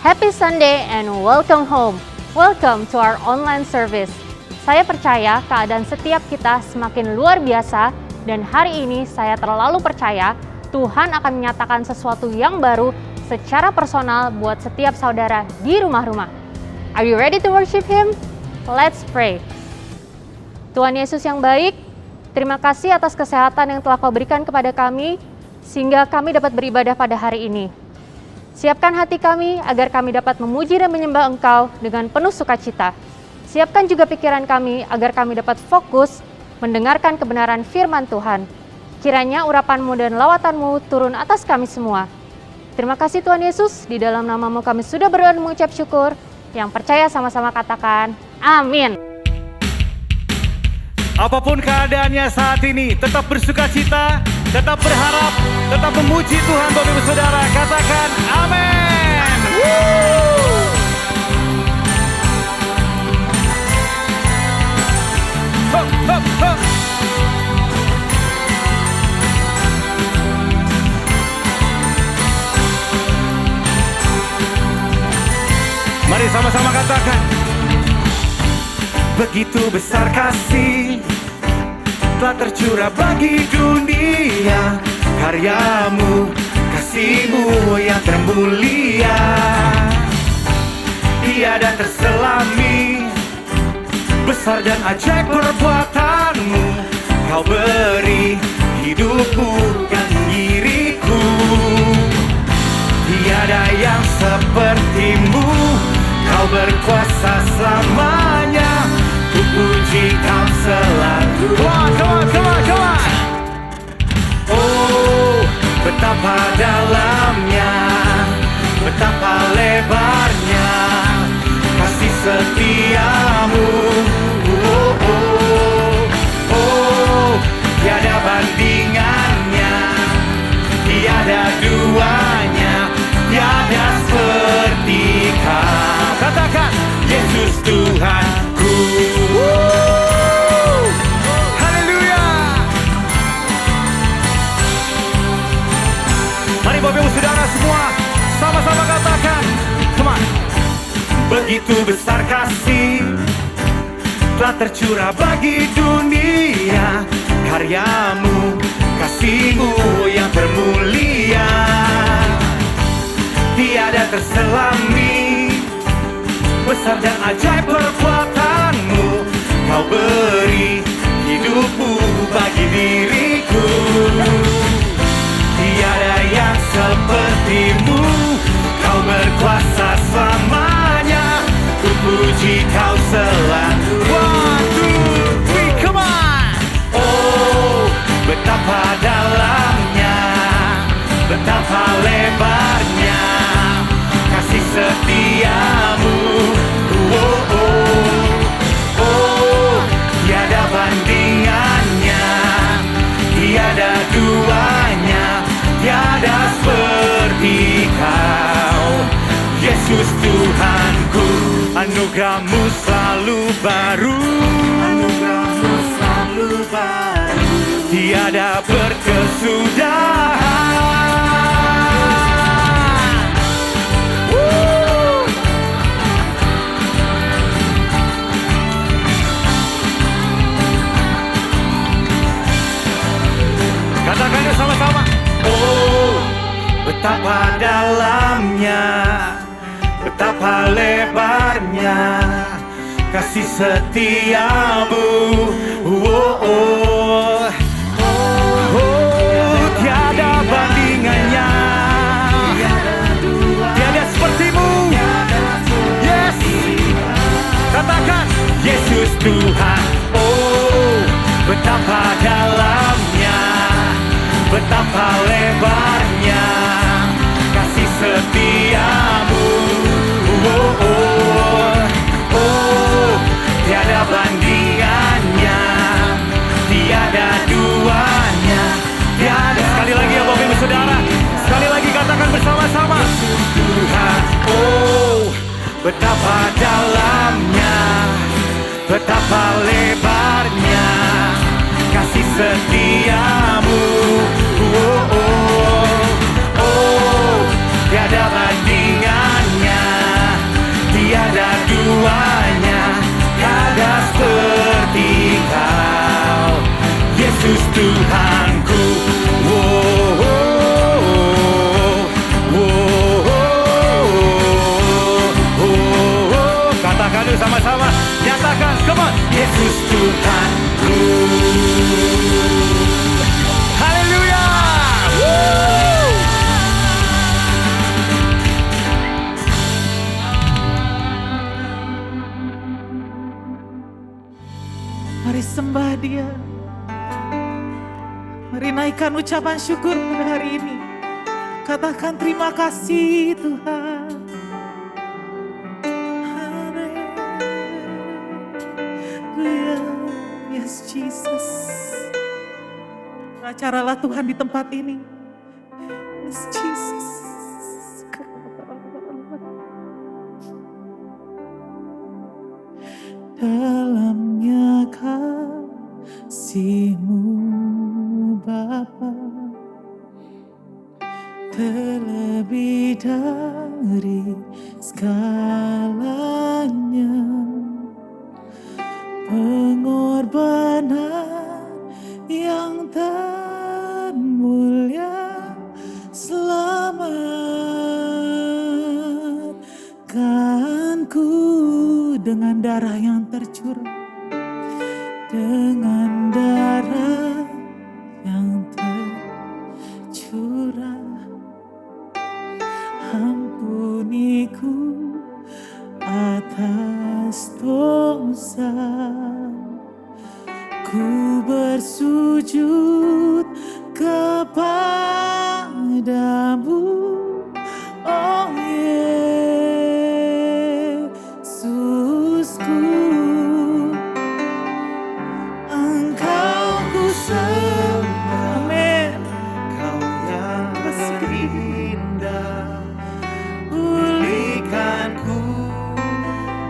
Happy Sunday and welcome home. Welcome to our online service. Saya percaya keadaan setiap kita semakin luar biasa dan hari ini saya terlalu percaya Tuhan akan menyatakan sesuatu yang baru secara personal buat setiap saudara di rumah-rumah. Are you ready to worship Him? Let's pray. Tuhan Yesus yang baik, terima kasih atas kesehatan yang telah Kau berikan kepada kami, sehingga kami dapat beribadah pada hari ini. Siapkan hati kami agar kami dapat memuji dan menyembah Engkau dengan penuh sukacita. Siapkan juga pikiran kami agar kami dapat fokus mendengarkan kebenaran firman Tuhan. Kiranya urapan-Mu dan lawatan-Mu turun atas kami semua. Terima kasih Tuhan Yesus, di dalam nama-Mu kami sudah berdoa dan mengucap syukur. Yang percaya sama-sama katakan, amin. Apapun keadaannya saat ini, tetap bersuka cita, tetap berharap, tetap memuji Tuhan Bapak Ibu Saudara. Katakan amin. Hop, hop, hop. Mari sama-sama katakan. Begitu besar kasih telah tercurah bagi dunia, karya-Mu, kasih-Mu yang termulia, tiada terselami, besar dan ajaib perbuatan-Mu. Kau beri hidupku dan diriku, tiada yang seperti-Mu. Kau berkuasa selamanya, ku puji Kau selalu. Come on. Oh, betapa dalamnya, betapa lebarnya kasih setia-Mu. Oh, tiada bandingannya, tiada duanya, tiada seperti Kau. Katakan, Yesus Tuhanku. Haleluya. Mari Bapak Ibu Saudara semua sama-sama katakan. Come on. Begitu besar kasih telah tercurah bagi dunia, karya-Mu, kasih-Mu yang termulia, tiada terselami, besar dan ajaib perbuatan-Mu. Kau beri hidupku bagi diriku, tiada yang seperti-Mu. Kau berkuasa selamanya, ku puji Kau selalu. 1, 2, 3, come on. Oh, betapa dalamnya, betapa lebarnya kasih setia-Mu. Tiada bandingannya, tiada duanya, tiada seperti Kau. Yesus Tuhanku, anugerah-Mu selalu baru, anugerah-Mu selalu baru, tiada berkesudahan. Katakannya sama-sama. Oh, betapa dalamnya, betapa lebarnya kasih setia-Mu. Tiada bandingannya, tiada seperti-Mu. Yes. Katakan, Yesus Tuhan. Oh, betapa dalamnya, betapa lebarnya kasih setia-Mu. Tiada bandingannya, tiada duanya, tiada. Sekali lagi ya Bapak Ibu Saudara, sekali lagi katakan bersama-sama. Tuhan, oh, betapa dalamnya, betapa lebarnya kasih setia-Mu. Tiada bandingannya, Yuk sama-sama nyatakan, come on. Yesus Tuhanku. Haleluya. Mari sembah Dia. Mari naikkan ucapan syukur pada hari ini. Katakan terima kasih Tuhan. Haleluya. Yes Jesus. Acaralah Tuhan di tempat ini. Yes Jesus. Dalamnya kasih-Mu Bapa, terlebih dari segalanya, pengorbanan yang termulia, selamatkanku dengan darah yang tercurah, dengan darah yang tercurah. Ampuniku atas dosa, ku bersujud kepadamu, oh Yesusku. Engkau ku sembah, amin. Kau yang terindah, pulihkanku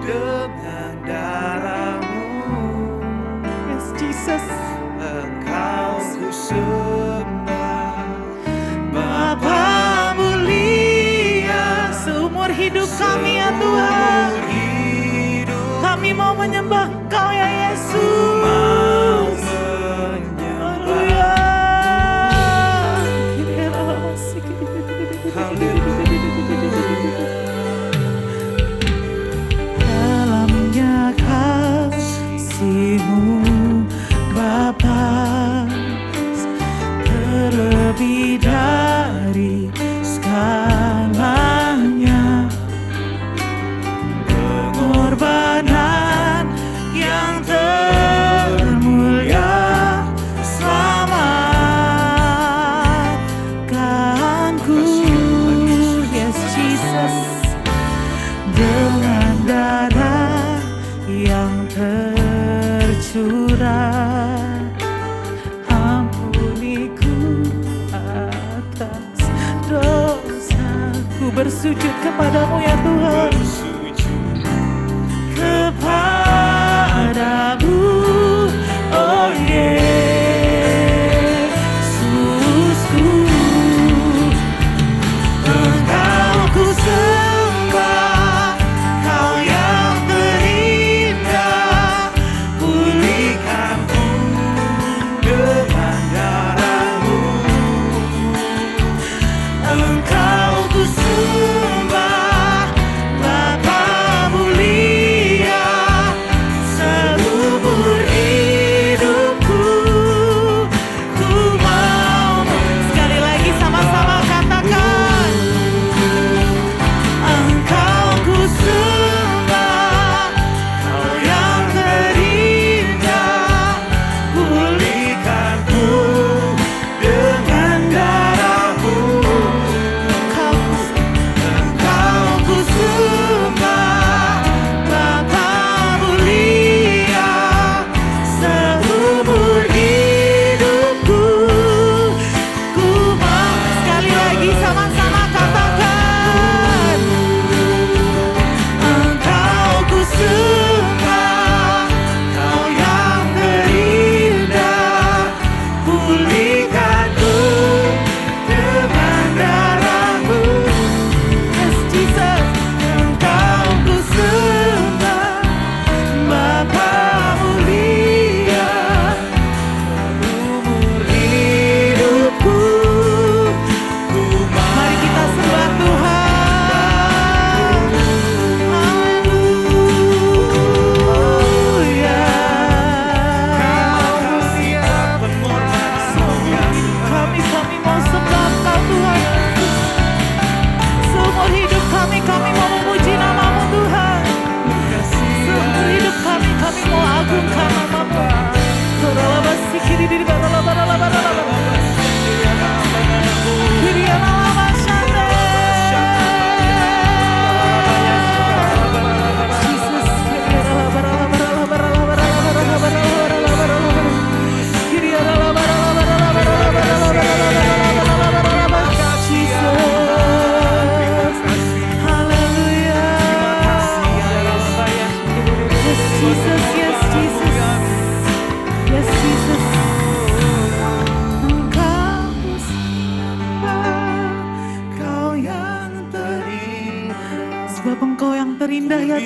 dengan darah-Mu. Yes Jesus. Engkau ku sembah, Bapa mulia. Seumur hidup kami ya Tuhan, kami mau menyembah Engkau ya Yesus. Dalamnya kasih-Mu Bapa, terlebih dari segalanya, pengorbanan yang termulia, selamatkanku, yes Jesus, dengan darah yang tercurah. Ampuniku atas dosaku, bersujud kepadamu ya Tuhan, kepadamu, oh Yesusku. Engkau ku sembah, Kau yang terindah, pulihkanku dengan darah-Mu. Engkau ku sembah,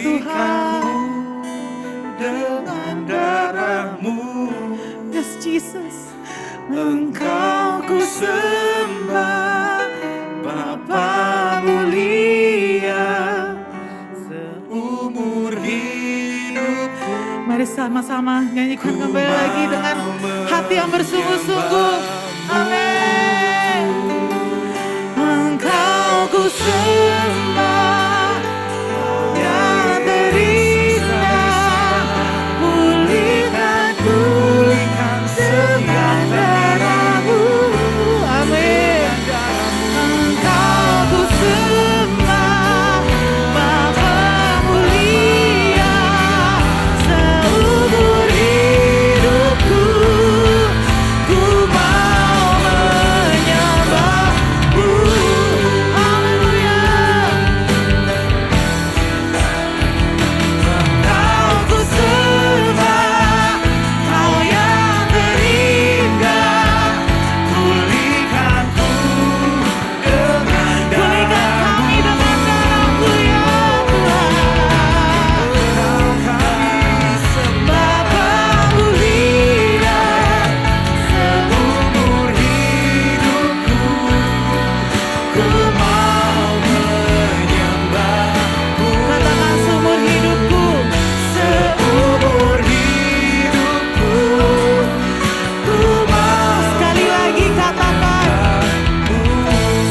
Tuhan. Dengan darah-Mu, Yes Jesus. Engkau ku sembah, Bapa mulia, seumur hidupku. Mari sama-sama nyanyikan kembali lagi dengan hati yang bersungguh-sungguh. Amin. Engkau ku sembah, yang terindah, pulihkan setiap darah-Mu. Amin. Engkau ku sembah, Bapa mulia, seumur hidupku, ku mau menyembah-Mu. Haleluya. Kau ku sembah, Kau yang terindah, Pulihkanku dengan pulihkan kami dengan darah-Mu ya Tuhan. Bapa mulia, seumur hidupku, ku mau menyembah-Mu. katakan seumur hidupku, Seumur hidupku, ku mau sekali lagi katakan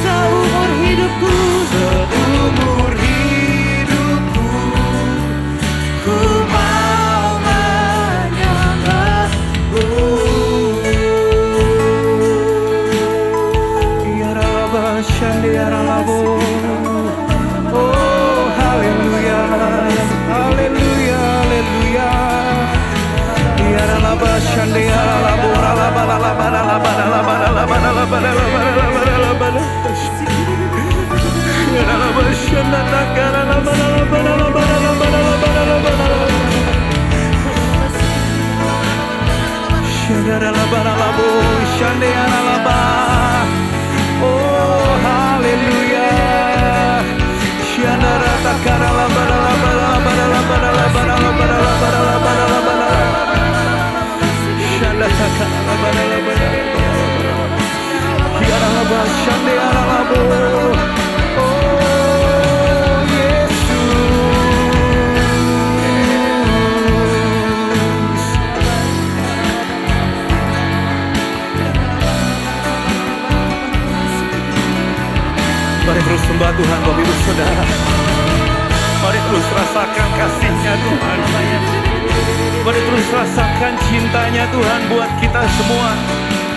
seumur hidupku, seumur hidupku, ku mau menyembah-Mu. Ya Rabba Shandi Ya Rabbo. Oh haleluya, haleluya, haleluya. Ya Rabba Shandi Ya Rabbo, Rabba, Rabba, Rabba, Rabba, Rabba, Rabba, Rabba, Rabba, Rabba. Ya Rabba Shanda Takara, Rabba, Rabba, Rabba, Rabba, Rabba, Rabba, Rabba. Shanda Rabba, Rabbo, Shandi Ya Rabba. Oh haleluya. Shanda Takara, Rabba, Rabba, Rabba, Rabba, Rabba, Rabba, Rabba, Rabba, Rabba, Rabba. Shanda Takara, Rabba, Rabba, Rabba. Ya Rabba Shanda Ya Rabbo. Oh Yesus. Mari terus sembah Tuhan Bapak Ibu Saudara. Mari terus rasakan kasih-Nya Tuhan. Mari terus rasakan cintanya Tuhan buat kita semua.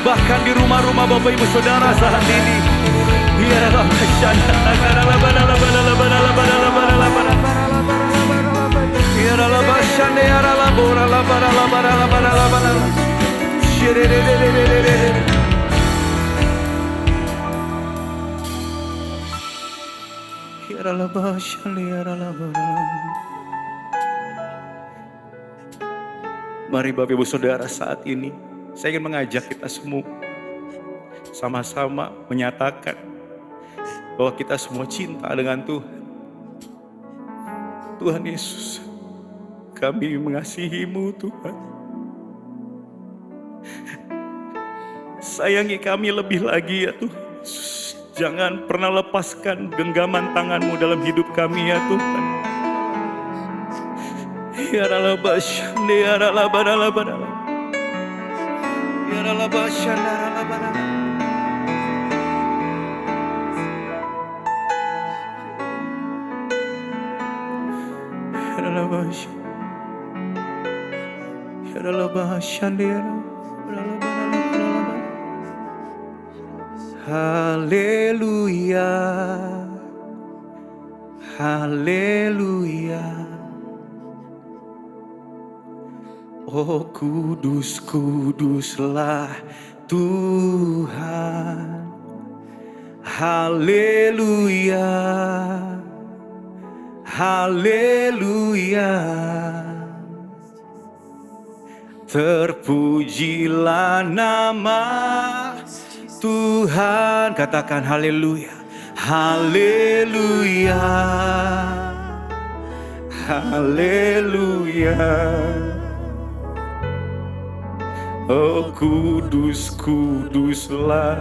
Bahkan di rumah-rumah Bapak Ibu Saudara saat ini. Biarlah Mari Bapak Ibu Saudara saat ini saya ingin mengajak kita semua sama-sama menyatakan bahwa kita semua cinta dengan Tuhan. Tuhan Yesus, kami mengasihi-Mu Tuhan. Sayangi kami lebih lagi ya Tuhan Yesus. Jangan pernah lepaskan genggaman tangan-Mu dalam hidup kami ya Tuhan. Ya Rabba Shanda Ya Rabba Rabba Rabba. Ya Rabba Shanda Rabba Rabba. Ya Rabba Shanda Ya Rabba Shanda Ya Rabba Rabba. Haleluya, haleluya. Oh kudus, kuduslah Tuhan. Haleluya, haleluya. Terpujilah nama Tuhan. Katakan haleluya, haleluya, haleluya. Oh kudus, kuduslah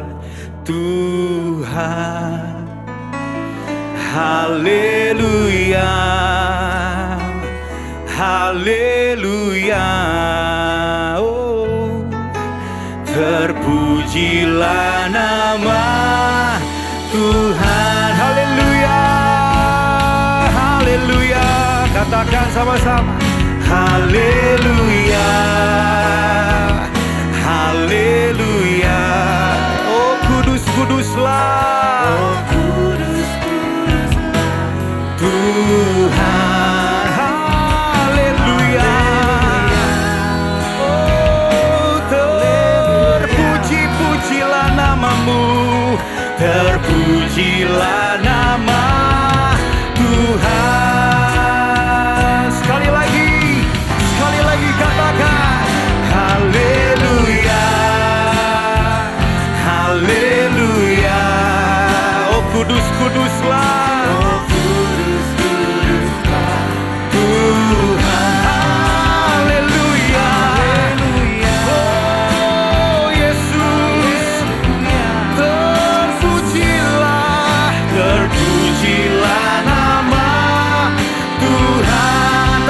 Tuhan. Haleluya, haleluya. Oh, terpujilah nama Tuhan. Haleluya, haleluya. Katakan sama-sama. Haleluya, haleluya. Oh kudus, kuduslah. Oh kudus, kuduslah Tuhan. Haleluya. Oh terpuji-pujilah namamu. Terpujilah nama Tuhan. Sekali lagi katakan haleluya, haleluya. Oh kudus, kuduslah. Oh kudus, kuduslah Tuhan. Haleluya, oh Yesus. Terpujilah nama Tuhan.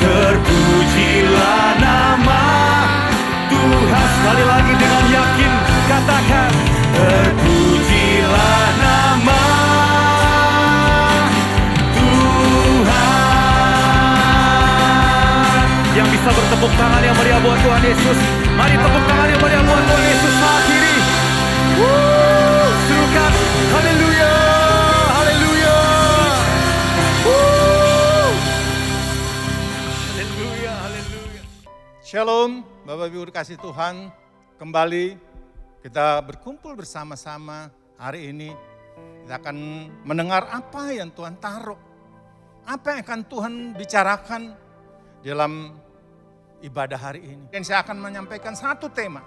Terpujilah nama Tuhan. Sekali lagi dengan yakin katakan terpujilah nama Tuhan. Yang bisa bertepuk tangan yang meriah buat Tuhan Yesus, mari tepuk tangan yang meriah buat Tuhan Yesus saat ini. Serukan haleluya, haleluya. Haleluya, haleluya. Shalom, Bapak Ibu dikasih Tuhan. Kembali kita berkumpul bersama-sama hari ini. Kita akan mendengar apa yang Tuhan taruh. Apa yang akan Tuhan bicarakan dalam ibadah hari ini. Dan saya akan menyampaikan satu tema,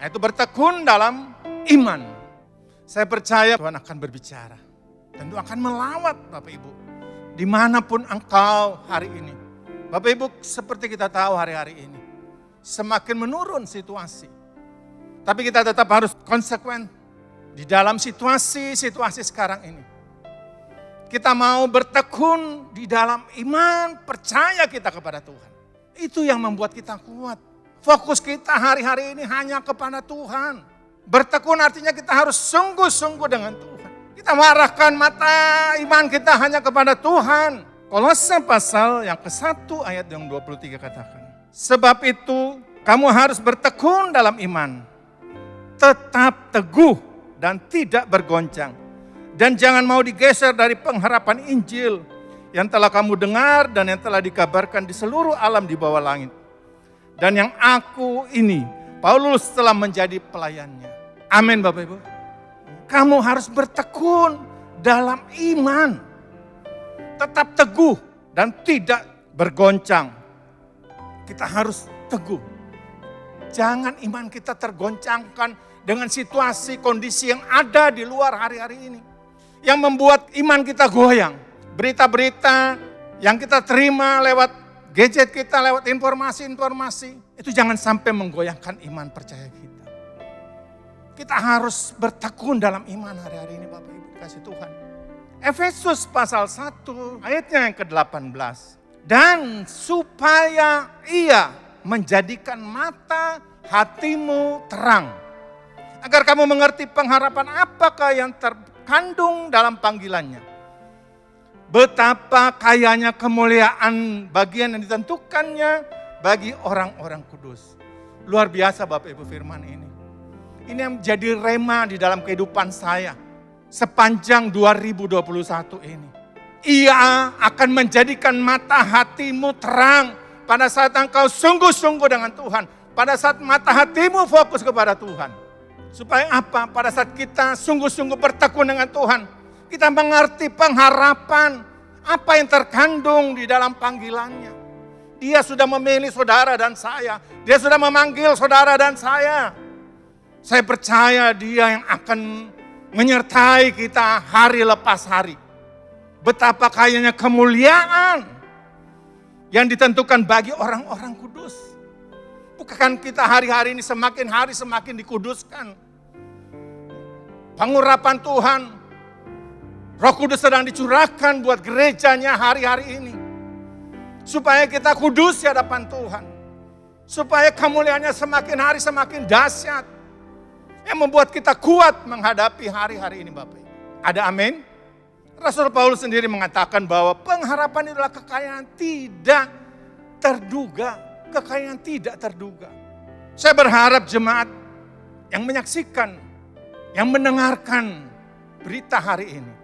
yaitu bertekun dalam iman. Saya percaya Tuhan akan berbicara. Dan Tuhan akan melawat Bapak Ibu. Dimanapun engkau hari ini. Bapak Ibu seperti kita tahu hari-hari ini. Semakin menurun situasi. Tapi kita tetap harus konsekuen. Di dalam situasi-situasi sekarang ini. Kita mau bertekun di dalam iman, percaya kita kepada Tuhan. Itu yang membuat kita kuat. Fokus kita hari-hari ini hanya kepada Tuhan. Bertekun artinya kita harus sungguh-sungguh dengan Tuhan. Kita mengarahkan mata iman kita hanya kepada Tuhan. Kolose pasal yang ke-1 ayat yang 23 katakan. Sebab itu kamu harus bertekun dalam iman. Tetap teguh dan tidak bergoncang. Dan jangan mau digeser dari pengharapan Injil yang telah kamu dengar dan yang telah dikabarkan di seluruh alam di bawah langit. Dan yang aku ini, Paulus telah menjadi pelayannya. Amin Bapak Ibu. Kamu harus bertekun dalam iman. Tetap teguh dan tidak bergoncang. Kita harus teguh. Jangan iman kita tergoncangkan dengan situasi, kondisi yang ada di luar hari-hari ini. Yang membuat iman kita goyang. Berita-berita yang kita terima lewat gadget kita, lewat informasi-informasi. Itu jangan sampai menggoyangkan iman percaya kita. Kita harus bertekun dalam iman hari-hari ini Bapak Ibu kasih Tuhan. Efesus pasal 1 ayatnya yang ke-18. Dan supaya ia menjadikan mata hatimu terang. Agar kamu mengerti pengharapan apakah yang terkandung dalam panggilannya. Betapa kayanya kemuliaan bagian yang ditentukannya bagi orang-orang kudus. Luar biasa Bapak Ibu firman ini. Ini yang menjadi rema di dalam kehidupan saya. Sepanjang 2021 ini. Ia akan menjadikan mata hatimu terang. Pada saat engkau sungguh-sungguh dengan Tuhan. Pada saat mata hatimu fokus kepada Tuhan. Supaya apa? Pada saat kita sungguh-sungguh bertekun dengan Tuhan. Kita mengerti pengharapan. Apa yang terkandung di dalam panggilannya. Dia sudah memilih saudara dan saya. Dia sudah memanggil saudara dan saya. Saya percaya dia yang akan menyertai kita hari lepas hari. Betapa kayanya kemuliaan yang ditentukan bagi orang-orang kudus. Bukan kita hari-hari ini semakin hari semakin dikuduskan. Pengurapan Tuhan, Roh Kudus sedang dicurahkan buat gerejanya hari-hari ini. Supaya kita kudus di hadapan Tuhan. Supaya kemuliaannya semakin hari semakin dahsyat. Yang membuat kita kuat menghadapi hari-hari ini Bapak Ibu. Ada amin? Rasul Paulus sendiri mengatakan bahwa pengharapan itu adalah kekayaan tidak terduga. Kekayaan tidak terduga. Saya berharap jemaat yang menyaksikan, yang mendengarkan berita hari ini.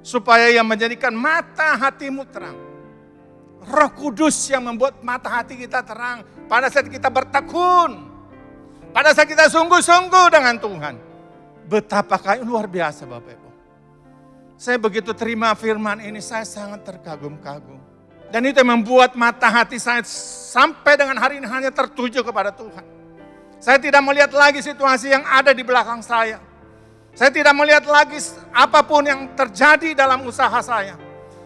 Supaya yang menjadikan mata hatimu terang. Roh Kudus yang membuat mata hati kita terang. Pada saat kita bertekun. Pada saat kita sungguh-sungguh dengan Tuhan. Betapa kaya luar biasa Bapak Ibu. Saya begitu terima firman ini, saya sangat terkagum-kagum. Dan itu yang membuat mata hati saya sampai dengan hari ini hanya tertuju kepada Tuhan. Saya tidak melihat lagi situasi yang ada di belakang saya. Saya tidak melihat lagi apapun yang terjadi dalam usaha saya.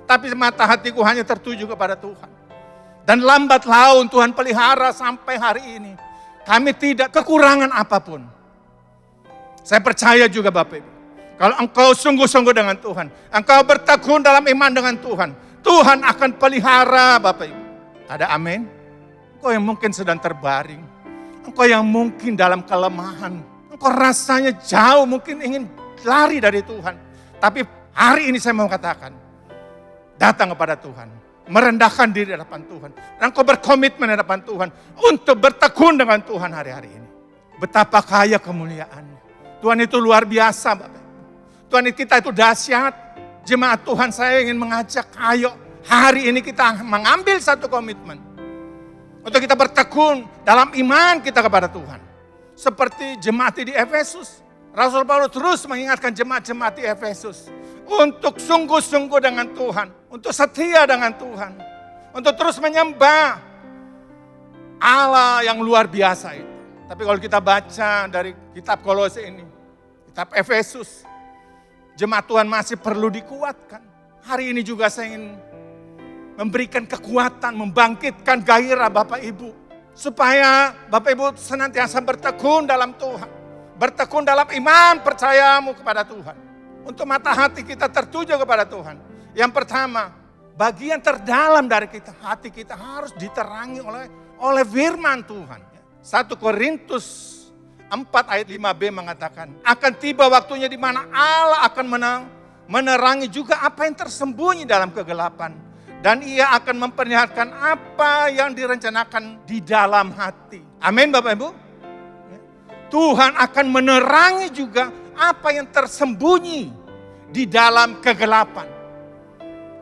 Tapi mata hatiku hanya tertuju kepada Tuhan. Dan lambat laun Tuhan pelihara sampai hari ini. Kami tidak kekurangan apapun. Saya percaya juga Bapak Ibu. Kalau engkau sungguh-sungguh dengan Tuhan. Engkau bertekun dalam iman dengan Tuhan. Tuhan akan pelihara Bapak Ibu. Ada amin? Engkau yang mungkin sedang terbaring. Engkau yang mungkin dalam kelemahan. Engkau rasanya jauh mungkin ingin lari dari Tuhan. Tapi hari ini saya mau katakan. Datang kepada Tuhan. Merendahkan diri di hadapan Tuhan. Dan engkau berkomitmen di hadapan Tuhan. Untuk bertekun dengan Tuhan hari-hari ini. Betapa kaya kemuliaannya. Tuhan itu luar biasa Bapak. Tuhan kita itu dahsyat. Jemaat Tuhan saya ingin mengajak, ayo hari ini kita mengambil satu komitmen. Untuk kita bertekun dalam iman kita kepada Tuhan. Seperti jemaat di Efesus. Rasul Paulus terus mengingatkan jemaat-jemaat di Efesus. Untuk sungguh-sungguh dengan Tuhan. Untuk setia dengan Tuhan. Untuk terus menyembah Allah yang luar biasa itu. Tapi kalau kita baca dari kitab Kolose ini. Kitab Efesus. Jemaat Tuhan masih perlu dikuatkan. Hari ini juga saya ingin memberikan kekuatan, membangkitkan gairah Bapak Ibu. Supaya Bapak Ibu senantiasa bertekun dalam Tuhan. Bertekun dalam iman percayamu kepada Tuhan. Untuk mata hati kita tertuju kepada Tuhan. Yang pertama, bagian terdalam dari kita, hati kita harus diterangi oleh firman Tuhan. 1 Korintus 4 ayat 5b mengatakan, akan tiba waktunya di mana Allah akan menerangi juga apa yang tersembunyi dalam kegelapan. Dan ia akan memperlihatkan apa yang direncanakan di dalam hati. Amin Bapak Ibu. Tuhan akan menerangi juga apa yang tersembunyi di dalam kegelapan.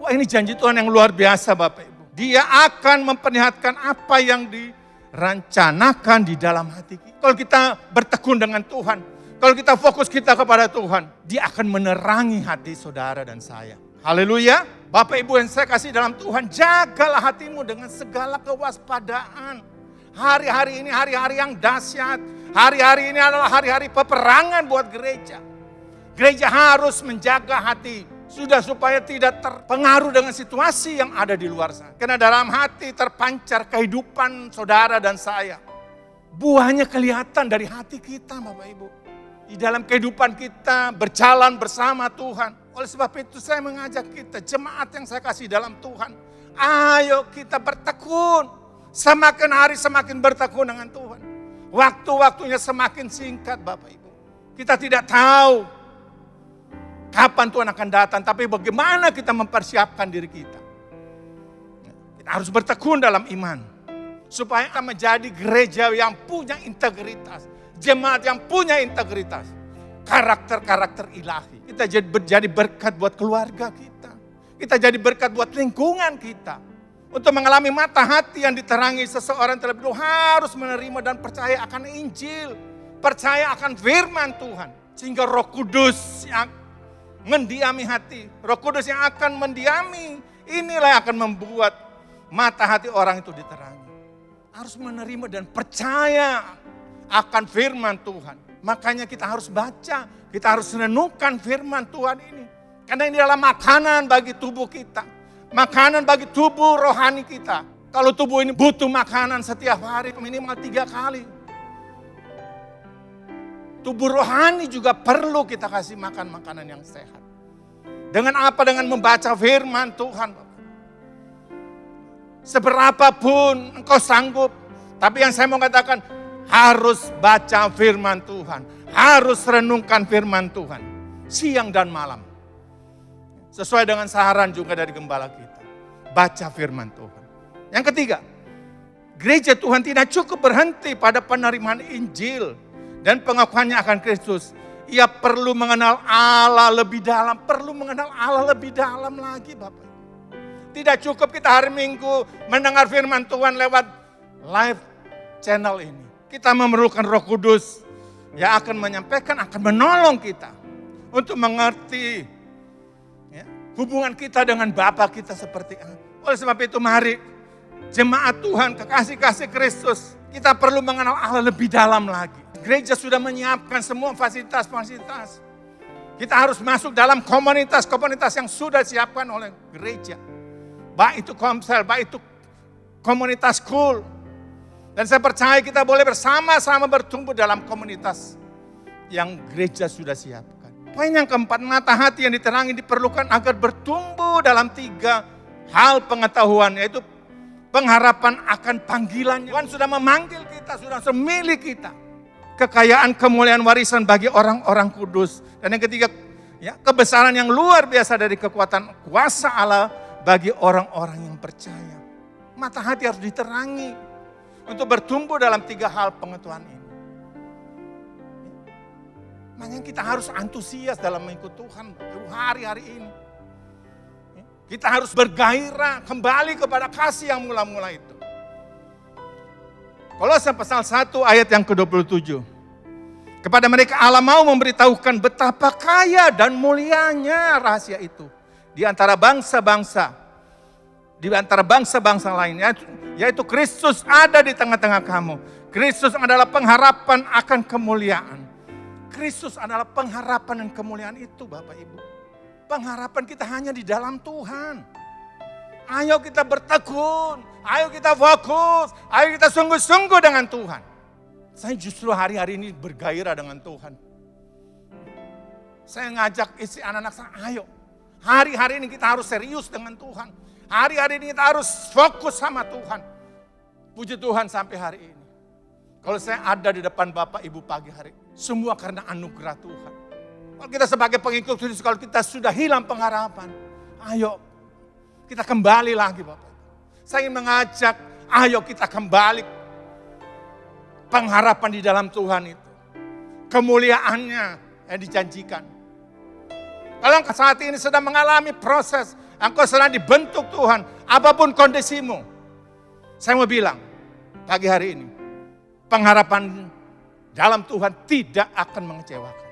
Wah ini janji Tuhan yang luar biasa Bapak Ibu. Dia akan memperlihatkan apa yang dirancanakan di dalam hati kita. Kalau kita bertekun dengan Tuhan, kalau kita fokus kita kepada Tuhan, dia akan menerangi hati saudara dan saya. Haleluya. Bapak Ibu yang saya kasih dalam Tuhan, jagalah hatimu dengan segala kewaspadaan. Hari-hari ini hari-hari yang dahsyat. Hari-hari ini adalah hari-hari peperangan buat gereja. Gereja harus menjaga hati. Sudah supaya tidak terpengaruh dengan situasi yang ada di luar sana. Karena dalam hati terpancar kehidupan saudara dan saya. Buahnya kelihatan dari hati kita Bapak Ibu. Di dalam kehidupan kita berjalan bersama Tuhan. Oleh sebab itu saya mengajak kita, jemaat yang saya kasih dalam Tuhan. Ayo kita bertekun. Semakin hari semakin bertekun dengan Tuhan. Waktu-waktunya semakin singkat Bapak Ibu. Kita tidak tahu kapan Tuhan akan datang. Tapi bagaimana kita mempersiapkan diri kita. Kita harus bertekun dalam iman. Supaya kita menjadi gereja yang punya integritas. Jemaat yang punya integritas. Karakter-karakter ilahi. Kita jadi berkat buat keluarga kita. Kita jadi berkat buat lingkungan kita. Untuk mengalami mata hati yang diterangi seseorang terlebih dahulu harus menerima dan percaya akan Injil. Percaya akan firman Tuhan. Sehingga Roh Kudus yang mendiami hati. Roh Kudus yang akan mendiami. Inilah yang akan membuat mata hati orang itu diterangi. Harus menerima dan percaya akan firman Tuhan. Makanya kita harus baca, kita harus renungkan firman Tuhan ini. Karena ini adalah makanan bagi tubuh kita. Makanan bagi tubuh rohani kita. Kalau tubuh ini butuh makanan setiap hari minimal 3 kali. Tubuh rohani juga perlu kita kasih makan makanan yang sehat. Dengan apa? Dengan membaca firman Tuhan. Seberapapun engkau sanggup. Tapi yang saya mau katakan, harus baca firman Tuhan. Harus renungkan firman Tuhan. Siang dan malam. Sesuai dengan saran juga dari gembala kita. Baca firman Tuhan. Yang ketiga, gereja Tuhan tidak cukup berhenti pada penerimaan Injil dan pengakuannya akan Kristus. Ia perlu mengenal Allah lebih dalam. Perlu mengenal Allah lebih dalam lagi Bapak. Tidak cukup kita hari Minggu mendengar firman Tuhan lewat live channel ini. Kita memerlukan Roh Kudus yang akan menyampaikan, akan menolong kita untuk mengerti ya, hubungan kita dengan Bapa kita seperti apa. Oleh sebab itu mari jemaat Tuhan, kekasih-kasih Kristus, kita perlu mengenal Allah lebih dalam lagi. Gereja sudah menyiapkan semua fasilitas-fasilitas. Kita harus masuk dalam komunitas-komunitas yang sudah disiapkan oleh gereja. Baik itu komsel, baik itu komunitas school. Dan saya percaya kita boleh bersama-sama bertumbuh dalam komunitas yang gereja sudah siapkan. Poin yang keempat, mata hati yang diterangi diperlukan agar bertumbuh dalam 3 hal pengetahuan, yaitu pengharapan akan panggilannya. Tuhan sudah memanggil kita, sudah memilih kita. Kekayaan kemuliaan warisan bagi orang-orang kudus. Dan yang ketiga, ya, kebesaran yang luar biasa dari kekuatan kuasa Allah bagi orang-orang yang percaya. Mata hati harus diterangi untuk bertumbuh dalam 3 hal pengetahuan ini. Makanya kita harus antusias dalam mengikut Tuhan hari-hari ini. Kita harus bergairah kembali kepada kasih yang mula-mula itu. Kolose pasal 1 ayat yang ke-27. Kepada mereka Allah mau memberitahukan betapa kaya dan mulianya rahasia itu. Di antara bangsa-bangsa. Di antara bangsa-bangsa lainnya. Yaitu Kristus ada di tengah-tengah kamu. Kristus adalah pengharapan akan kemuliaan. Kristus adalah pengharapan dan kemuliaan itu Bapak Ibu. Pengharapan kita hanya di dalam Tuhan. Ayo kita bertekun, ayo kita fokus, ayo kita sungguh-sungguh dengan Tuhan. Saya justru hari-hari ini bergairah dengan Tuhan. Saya ngajak istri anak-anak saya, ayo. Hari-hari ini kita harus serius dengan Tuhan. Hari-hari ini kita harus fokus sama Tuhan. Puji Tuhan sampai hari ini. Kalau saya ada di depan Bapak Ibu pagi hari, semua karena anugerah Tuhan. Kalau kita sebagai pengikut Kristus, kalau kita sudah hilang pengharapan, ayo kita kembali lagi Bapak. Saya ingin mengajak, ayo kita kembali. Pengharapan di dalam Tuhan itu. Kemuliaannya yang dijanjikan. Kalau engkau saat ini sedang mengalami proses, engkau sedang dibentuk Tuhan, apapun kondisimu. Saya mau bilang, pagi hari ini, pengharapan dalam Tuhan tidak akan mengecewakan.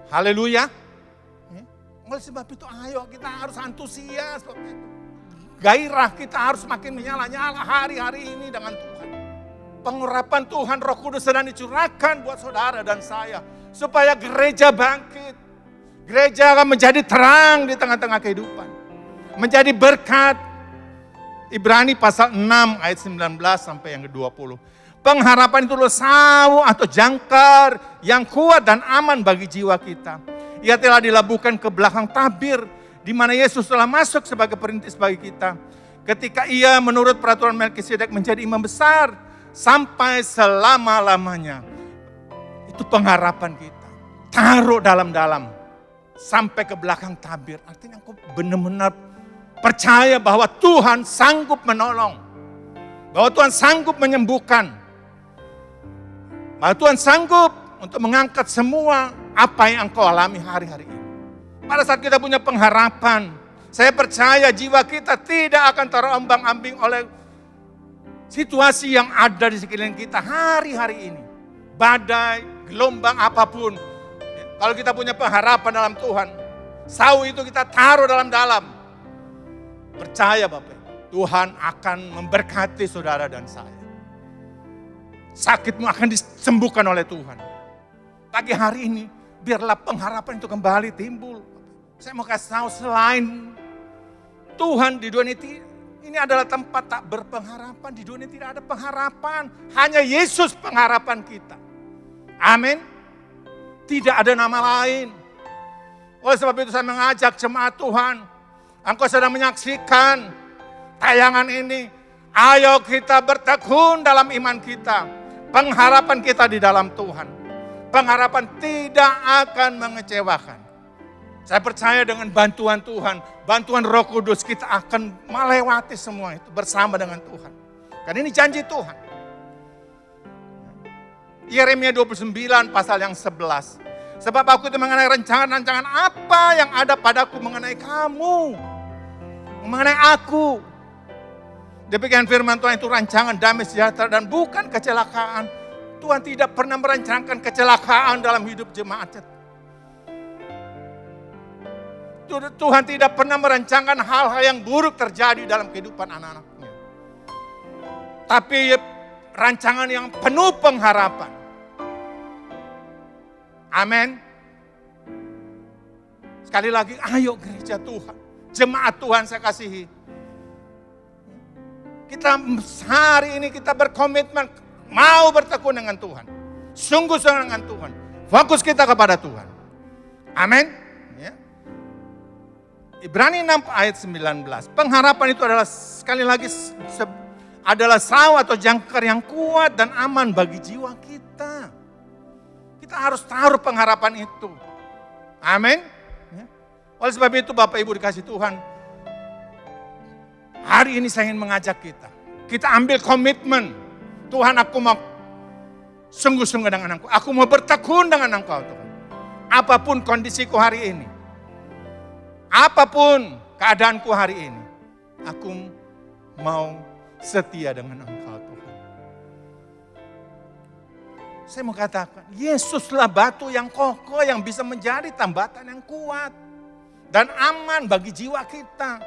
Haleluya. Oleh sebab itu ayo kita harus antusias. Gairah kita harus makin menyala-nyala hari-hari ini dengan Tuhan. Pengurapan Tuhan Roh Kudus sedang dicurahkan buat saudara dan saya. Supaya gereja bangkit. Gereja akan menjadi terang di tengah-tengah kehidupan. Menjadi berkat. Ibrani pasal 6 ayat 19 sampai yang ke-20. Pengharapan itu adalah sawu atau jangkar yang kuat dan aman bagi jiwa kita. Ia telah dilabuhkan ke belakang tabir di mana Yesus telah masuk sebagai perintis bagi kita. Ketika ia menurut peraturan Melkisedek menjadi imam besar sampai selama-lamanya. Itu pengharapan kita. Taruh dalam-dalam sampai ke belakang tabir. Artinya aku benar-benar percaya bahwa Tuhan sanggup menolong. Bahwa Tuhan sanggup menyembuhkan. Bahwa Tuhan sanggup untuk mengangkat semua apa yang engkau alami hari-hari ini. Pada saat kita punya pengharapan, saya percaya jiwa kita tidak akan terombang-ambing oleh situasi yang ada di sekeliling kita hari-hari ini. Badai, gelombang apapun. Kalau kita punya pengharapan dalam Tuhan, sawu itu kita taruh dalam-dalam. Percaya Bapak, Tuhan akan memberkati saudara dan saya. Sakitmu akan disembuhkan oleh Tuhan. Pagi hari ini, biarlah pengharapan itu kembali timbul. Saya mau kasih tahu selain Tuhan di dunia ini adalah tempat tak berpengharapan. Di dunia tidak ada pengharapan. Hanya Yesus pengharapan kita. Amin. Tidak ada nama lain. Oleh sebab itu saya mengajak jemaat Tuhan. Engkau sedang menyaksikan tayangan ini. Ayo kita bertekun dalam iman kita. Pengharapan kita di dalam Tuhan. Pengharapan tidak akan mengecewakan. Saya percaya dengan bantuan Tuhan, bantuan Roh Kudus, kita akan melewati semua itu bersama dengan Tuhan. Karena ini janji Tuhan. Yeremia 29 pasal yang 11. Sebab aku itu mengenai rancangan-rancangan apa yang ada padaku mengenai kamu. Mengenai aku. Demikian firman Tuhan itu rancangan damai sejahtera dan bukan kecelakaan. Tuhan tidak pernah merancangkan kecelakaan dalam hidup jemaatnya. Tuhan tidak pernah merancangkan hal-hal yang buruk terjadi dalam kehidupan anak-anaknya. Tapi rancangan yang penuh pengharapan. Amin. Sekali lagi, ayo gereja Tuhan. Jemaat Tuhan saya kasihi. Kita hari ini kita berkomitmen mau bertekun dengan Tuhan. Sungguh-sungguh dengan Tuhan. Fokus kita kepada Tuhan. Amin. Ibrani 6 ayat 19. Pengharapan itu adalah sekali lagi adalah saw atau jangkar yang kuat dan aman bagi jiwa kita. Kita harus taruh pengharapan itu. Amin. Oleh sebab itu Bapak Ibu dikasih Tuhan. Hari ini saya ingin mengajak kita. Kita ambil komitmen. Tuhan, aku mau sungguh-sungguh dengan Engkau. Aku mau bertekun dengan Engkau Tuhan. Apapun kondisiku hari ini. Apapun keadaanku hari ini, aku mau setia dengan Engkau Tuhan. Saya mau katakan, Yesuslah batu yang kokoh yang bisa menjadi tambatan yang kuat dan aman bagi jiwa kita.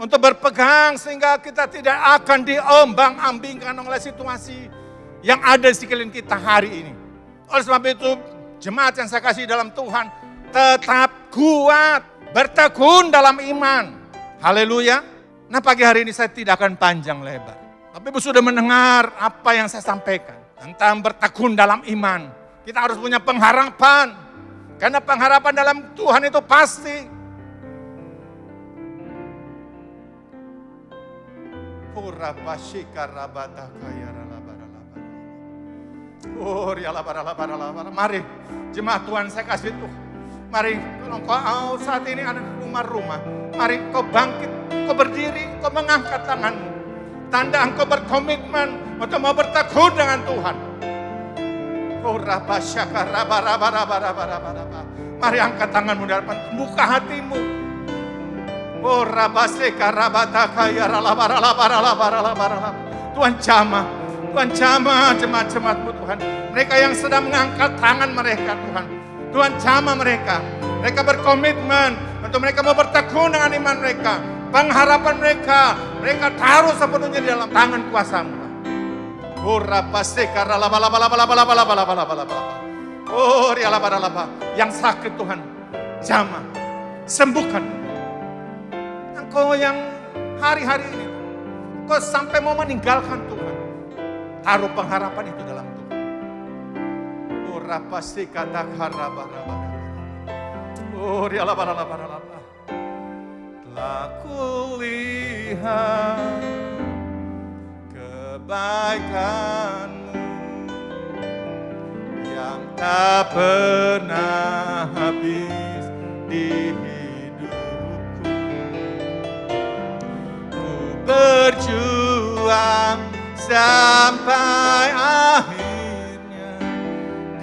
Untuk berpegang sehingga kita tidak akan diombang-ambingkan oleh situasi yang ada di sekeliling kita hari ini. Oleh sebab itu, jemaat yang saya kasih dalam Tuhan, tetap kuat, bertekun dalam iman. Haleluya. Nah pagi hari ini saya tidak akan panjang lebar. Tapi Ibu sudah mendengar apa yang saya sampaikan. Tentang bertekun dalam iman. Kita harus punya pengharapan. Karena pengharapan dalam Tuhan itu pasti. Mari jemaat Tuhan saya kasih Tuhan. Mari kalau kau saat ini ada di rumah-rumah. Mari kau bangkit, kau berdiri, kau mengangkat tanganmu. Tanda engkau berkomitmen untuk mau bertekun dengan Tuhan. Mari angkat tanganmu di hadapan, buka hatimu. Tuhan jamah jemaat-jemaatmu Tuhan. Mereka yang sedang mengangkat tangan mereka Tuhan. Tuhan jamah mereka. Mereka berkomitmen untuk mereka mau bertekun dengan iman mereka. Pengharapan mereka taruh sepenuhnya di dalam tangan kuasa-Mu. Yang sakit Tuhan, jamah, sembuhkan. Engkau yang hari-hari ini, engkau sampai mau meninggalkan Tuhan, taruh pengharapan itu dalam Tuhan. Telah kulihat kebaikan-Mu yang tak pernah habis di hidupku. Ku berjuang sampai akhirnya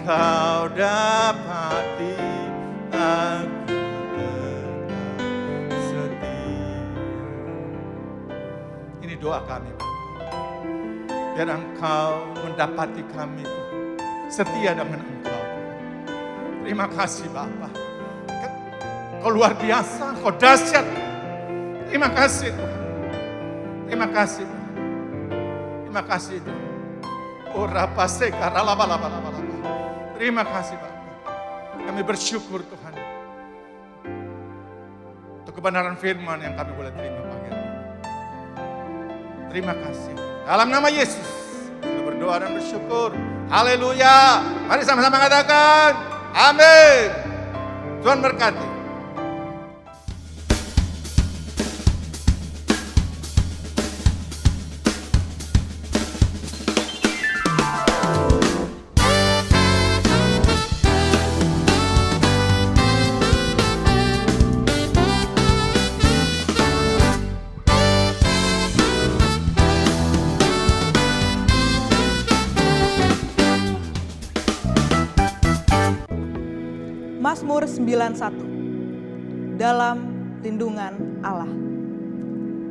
Kau dapati aku. Doa kami, biar Engkau mendapati kami setia dengan Engkau. Terima kasih Bapa. Kau luar biasa, Kau dahsyat. Terima kasih Tuhan. Terima kasih Tuhan. Terima kasih Tuhan. Terima kasih Bapa. Kami bersyukur Tuhan. kebenaran firman yang kami boleh terima pagi hari ini. Terima kasih. Dalam nama Yesus, kita berdoa dan bersyukur. Haleluya. Mari sama-sama katakan, amin. Tuhan berkati. Mazmur 91. Dalam lindungan Allah.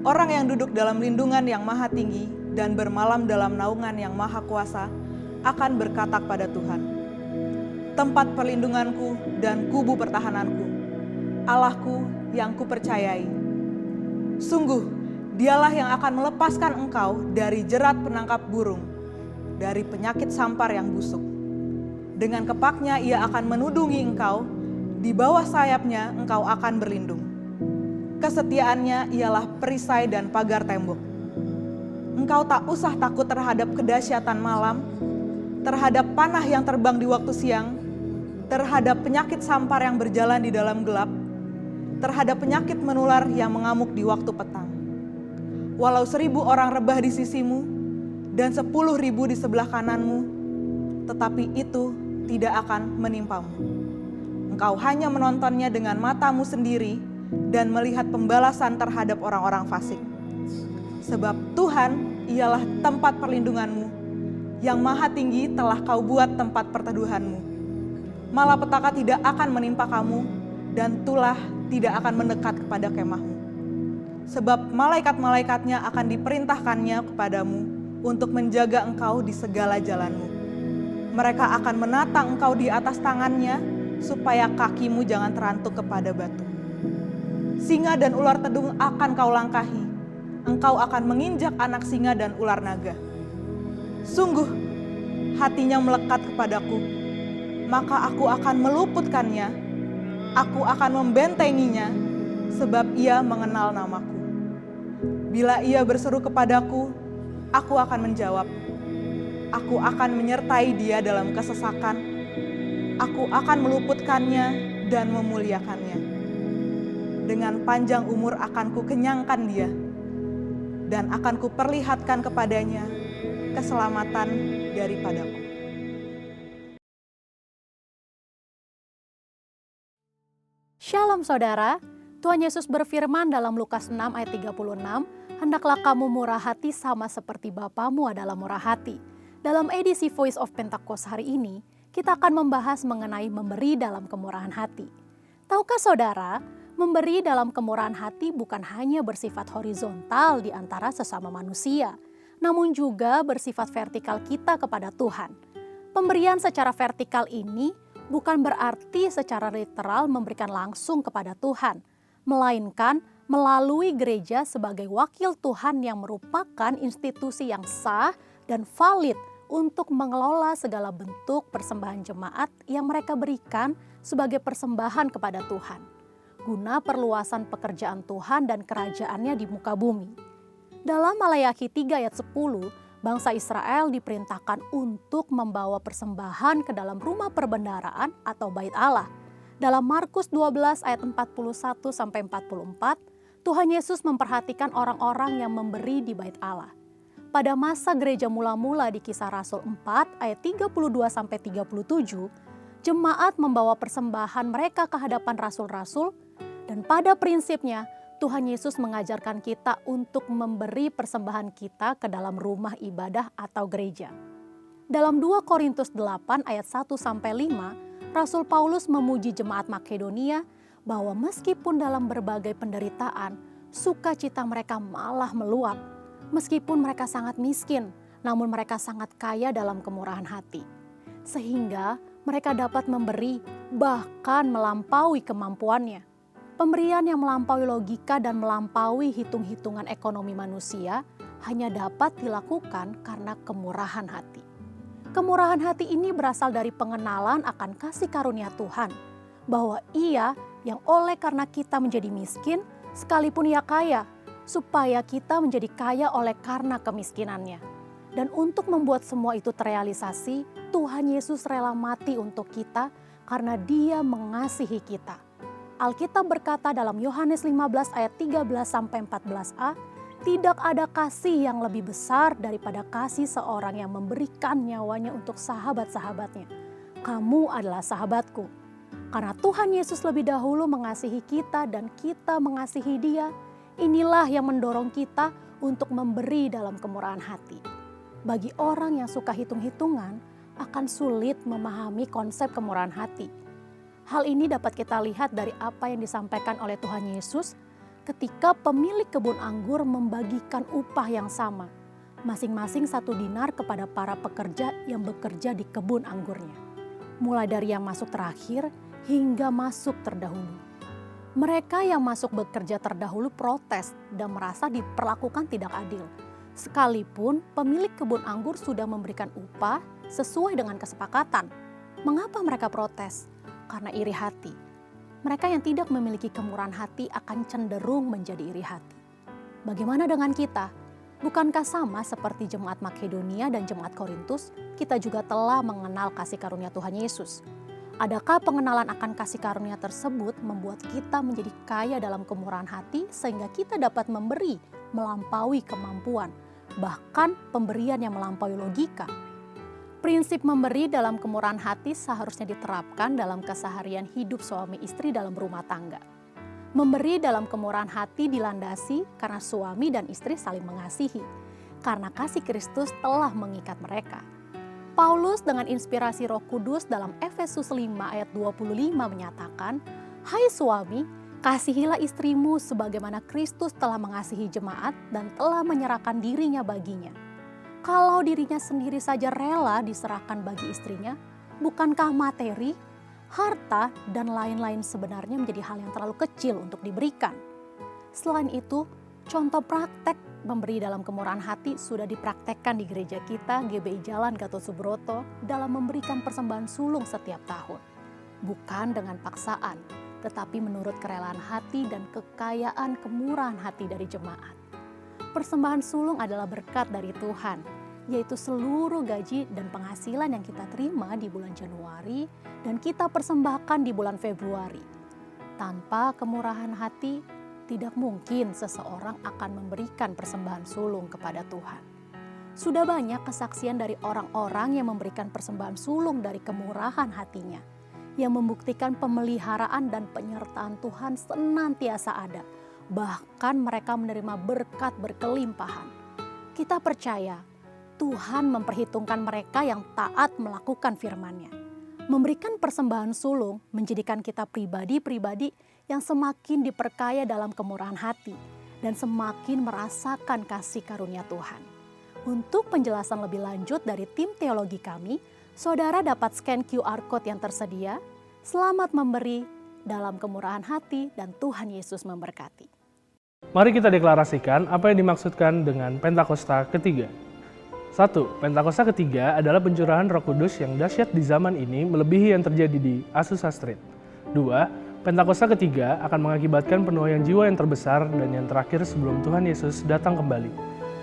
Orang yang duduk dalam lindungan yang maha tinggi dan bermalam dalam naungan yang maha kuasa akan berkata kepada Tuhan, tempat perlindunganku dan kubu pertahananku, Allahku yang kupercayai. Sungguh, dialah yang akan melepaskan engkau dari jerat penangkap burung, dari penyakit sampar yang busuk. Dengan kepaknya ia akan menudungi engkau, di bawah sayapnya engkau akan berlindung. Kesetiaannya ialah perisai dan pagar tembok. Engkau tak usah takut terhadap kedahsyatan malam, terhadap panah yang terbang di waktu siang, terhadap penyakit sampar yang berjalan di dalam gelap, terhadap penyakit menular yang mengamuk di waktu petang. Walau 1.000 orang rebah di sisimu dan 10.000 di sebelah kananmu, tetapi itu tidak akan menimpamu. Engkau hanya menontonnya dengan matamu sendiri dan melihat pembalasan terhadap orang-orang fasik. Sebab Tuhan ialah tempat perlindunganmu, yang maha tinggi telah kau buat tempat perteduhanmu. Malapetaka tidak akan menimpa kamu, dan tulah tidak akan mendekat kepada kemahmu. Sebab malaikat-malaikatnya akan diperintahkannya kepadamu untuk menjaga engkau di segala jalanmu. Mereka akan menatang engkau di atas tangannya, supaya kakimu jangan terantuk kepada batu. Singa dan ular tedung akan kau langkahi, engkau akan menginjak anak singa dan ular naga. Sungguh, hatinya melekat kepadaku, maka aku akan meluputkannya, aku akan membentenginya, sebab ia mengenal namaku. Bila ia berseru kepadaku, aku akan menjawab. Aku akan menyertai dia dalam kesesakan. Aku akan meluputkannya dan memuliakannya. Dengan panjang umur akan kukenyangkan dia, dan akan kuperlihatkan kepadanya keselamatan daripadaku. Shalom saudara, Tuhan Yesus berfirman dalam Lukas 6 ayat 36, hendaklah kamu murah hati sama seperti Bapamu adalah murah hati. Dalam edisi Voice of Pentecost hari ini, kita akan membahas mengenai memberi dalam kemurahan hati. Tahukah saudara, memberi dalam kemurahan hati bukan hanya bersifat horizontal di antara sesama manusia, namun juga bersifat vertikal kita kepada Tuhan. Pemberian secara vertikal ini bukan berarti secara literal memberikan langsung kepada Tuhan, melainkan melalui gereja sebagai wakil Tuhan yang merupakan institusi yang sah dan valid untuk mengelola segala bentuk persembahan jemaat yang mereka berikan sebagai persembahan kepada Tuhan, guna perluasan pekerjaan Tuhan dan kerajaannya di muka bumi. Dalam Maleakhi 3 ayat 10, bangsa Israel diperintahkan untuk membawa persembahan ke dalam rumah perbendaharaan atau bait Allah. Dalam Markus 12 ayat 41-44, Tuhan Yesus memperhatikan orang-orang yang memberi di bait Allah. Pada masa gereja mula-mula di Kisah Rasul 4 ayat 32-37, jemaat membawa persembahan mereka ke hadapan rasul-rasul, dan pada prinsipnya Tuhan Yesus mengajarkan kita untuk memberi persembahan kita ke dalam rumah ibadah atau gereja. Dalam 2 Korintus 8 ayat 1-5, Rasul Paulus memuji jemaat Makedonia bahwa meskipun dalam berbagai penderitaan, sukacita mereka malah meluap. Meskipun mereka sangat miskin, namun mereka sangat kaya dalam kemurahan hati. Sehingga mereka dapat memberi bahkan melampaui kemampuannya. Pemberian yang melampaui logika dan melampaui hitung-hitungan ekonomi manusia hanya dapat dilakukan karena kemurahan hati. Kemurahan hati ini berasal dari pengenalan akan kasih karunia Tuhan, bahwa Ia yang oleh karena kita menjadi miskin, sekalipun ia kaya, supaya kita menjadi kaya oleh karena kemiskinannya. Dan untuk membuat semua itu terrealisasi, Tuhan Yesus rela mati untuk kita karena Dia mengasihi kita. Alkitab berkata dalam Yohanes 15 ayat 13-14a, tidak ada kasih yang lebih besar daripada kasih seorang yang memberikan nyawanya untuk sahabat-sahabatnya. Kamu adalah sahabatku. Karena Tuhan Yesus lebih dahulu mengasihi kita dan kita mengasihi Dia, inilah yang mendorong kita untuk memberi dalam kemurahan hati. Bagi orang yang suka hitung-hitungan, akan sulit memahami konsep kemurahan hati. Hal ini dapat kita lihat dari apa yang disampaikan oleh Tuhan Yesus ketika pemilik kebun anggur membagikan upah yang sama, masing-masing 1 dinar kepada para pekerja yang bekerja di kebun anggurnya. Mulai dari yang masuk terakhir hingga masuk terdahulu. Mereka yang masuk bekerja terdahulu protes dan merasa diperlakukan tidak adil. Sekalipun pemilik kebun anggur sudah memberikan upah sesuai dengan kesepakatan. Mengapa mereka protes? Karena iri hati. Mereka yang tidak memiliki kemurahan hati akan cenderung menjadi iri hati. Bagaimana dengan kita? Bukankah sama seperti jemaat Makedonia dan jemaat Korintus, kita juga telah mengenal kasih karunia Tuhan Yesus? Adakah pengenalan akan kasih karunia tersebut membuat kita menjadi kaya dalam kemurahan hati sehingga kita dapat memberi melampaui kemampuan, bahkan pemberian yang melampaui logika? Prinsip memberi dalam kemurahan hati seharusnya diterapkan dalam keseharian hidup suami istri dalam rumah tangga. Memberi dalam kemurahan hati dilandasi karena suami dan istri saling mengasihi, karena kasih Kristus telah mengikat mereka. Paulus dengan inspirasi Roh Kudus dalam Efesus 5 ayat 25 menyatakan, "Hai suami, kasihilah istrimu sebagaimana Kristus telah mengasihi jemaat dan telah menyerahkan dirinya baginya." Kalau dirinya sendiri saja rela diserahkan bagi istrinya, bukankah materi, harta, dan lain-lain sebenarnya menjadi hal yang terlalu kecil untuk diberikan? Selain itu, contoh praktek memberi dalam kemurahan hati sudah dipraktekkan di gereja kita GBI Jalan Gatot Subroto dalam memberikan persembahan sulung setiap tahun. Bukan dengan paksaan, tetapi menurut kerelaan hati dan kekayaan kemurahan hati dari jemaat. Persembahan sulung adalah berkat dari Tuhan, yaitu seluruh gaji dan penghasilan yang kita terima di bulan Januari dan kita persembahkan di bulan Februari. Tanpa kemurahan hati, tidak mungkin seseorang akan memberikan persembahan sulung kepada Tuhan. Sudah banyak kesaksian dari orang-orang yang memberikan persembahan sulung dari kemurahan hatinya, yang membuktikan pemeliharaan dan penyertaan Tuhan senantiasa ada. Bahkan mereka menerima berkat berkelimpahan. Kita percaya Tuhan memperhitungkan mereka yang taat melakukan firman-Nya. Memberikan persembahan sulung menjadikan kita pribadi-pribadi yang semakin diperkaya dalam kemurahan hati dan semakin merasakan kasih karunia Tuhan. Untuk penjelasan lebih lanjut dari tim teologi kami, saudara dapat scan QR Code yang tersedia. Selamat memberi dalam kemurahan hati dan Tuhan Yesus memberkati. Mari kita deklarasikan apa yang dimaksudkan dengan Pentakosta ketiga. 1. Pentakosta ketiga adalah pencurahan Roh Kudus yang dahsyat di zaman ini melebihi yang terjadi di Azusa Street. 2. Pentakosta ketiga akan mengakibatkan penuaian jiwa yang terbesar dan yang terakhir sebelum Tuhan Yesus datang kembali.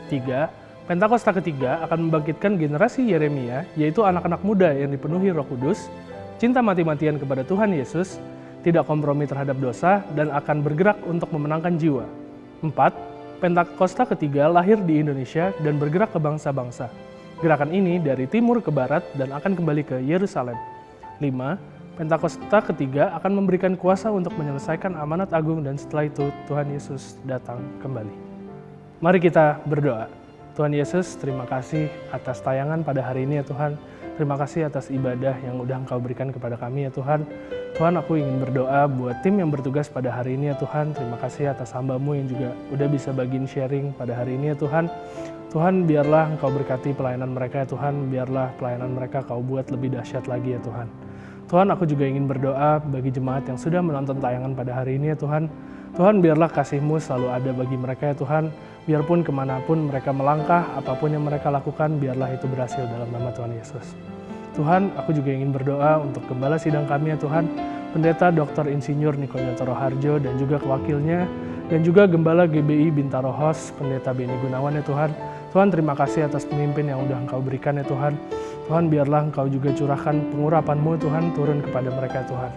3. Pentakosta ketiga akan membangkitkan generasi Yeremia, yaitu anak-anak muda yang dipenuhi Roh Kudus, cinta mati-matian kepada Tuhan Yesus, tidak kompromi terhadap dosa, dan akan bergerak untuk memenangkan jiwa. 4. Pentakosta ketiga lahir di Indonesia dan bergerak ke bangsa-bangsa. Gerakan ini dari timur ke barat dan akan kembali ke Yerusalem. 5. Pentakosta ketiga akan memberikan kuasa untuk menyelesaikan amanat agung dan setelah itu Tuhan Yesus datang kembali. Mari kita berdoa. Tuhan Yesus, terima kasih atas tayangan pada hari ini ya Tuhan. Terima kasih atas ibadah yang udah Engkau berikan kepada kami ya Tuhan. Tuhan, aku ingin berdoa buat tim yang bertugas pada hari ini ya Tuhan. Terima kasih atas hamba-Mu yang juga udah bisa bagiin sharing pada hari ini ya Tuhan. Tuhan, biarlah Engkau berkati pelayanan mereka ya Tuhan. Biarlah pelayanan mereka Kau buat lebih dahsyat lagi ya Tuhan. Tuhan, aku juga ingin berdoa bagi jemaat yang sudah menonton tayangan pada hari ini ya Tuhan. Tuhan, biarlah kasih-Mu selalu ada bagi mereka ya Tuhan. Biarpun kemanapun mereka melangkah, apapun yang mereka lakukan, biarlah itu berhasil dalam nama Tuhan Yesus. Tuhan, aku juga ingin berdoa untuk gembala sidang kami ya Tuhan. Pendeta Dr. Insinyur Nikonyoto Harjo dan juga wakilnya, dan juga Gembala GBI Bintaro Hos, Pendeta Beni Gunawan ya Tuhan. Tuhan, terima kasih atas pemimpin yang udah Engkau berikan ya Tuhan. Tuhan, biarlah Engkau juga curahkan pengurapan-Mu Tuhan turun kepada mereka Tuhan.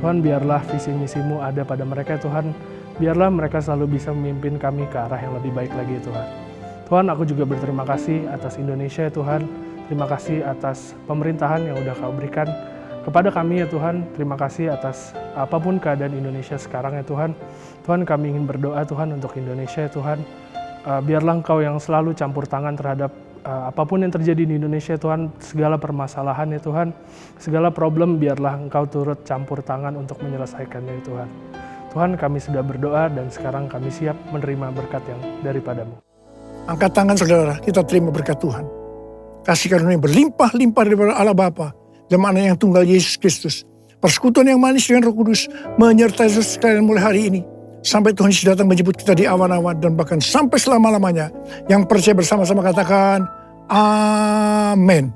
Tuhan, biarlah visi misimu ada pada mereka Tuhan. Biarlah mereka selalu bisa memimpin kami ke arah yang lebih baik lagi Tuhan. Tuhan, aku juga berterima kasih atas Indonesia ya Tuhan. Terima kasih atas pemerintahan yang udah Kau berikan kepada kami ya Tuhan. Terima kasih atas apapun keadaan Indonesia sekarang ya Tuhan. Tuhan, kami ingin berdoa Tuhan untuk Indonesia ya Tuhan. Biarlah Engkau yang selalu campur tangan terhadap apapun yang terjadi di Indonesia Tuhan. Segala permasalahan ya Tuhan, segala problem biarlah Engkau turut campur tangan untuk menyelesaikannya ya Tuhan. Tuhan, kami sudah berdoa dan sekarang kami siap menerima berkat yang daripada-Mu. Angkat tangan saudara, kita terima berkat Tuhan. Kasih karunia berlimpah-limpah daripada Allah Bapa dan Anak yang tunggal Yesus Kristus. Persekutuan yang manis dengan Roh Kudus menyertai sekalian mulai hari ini. Sampai Tuhan Yesus datang menjemput kita di awan-awan dan bahkan sampai selama-lamanya. Yang percaya bersama-sama katakan, Amin.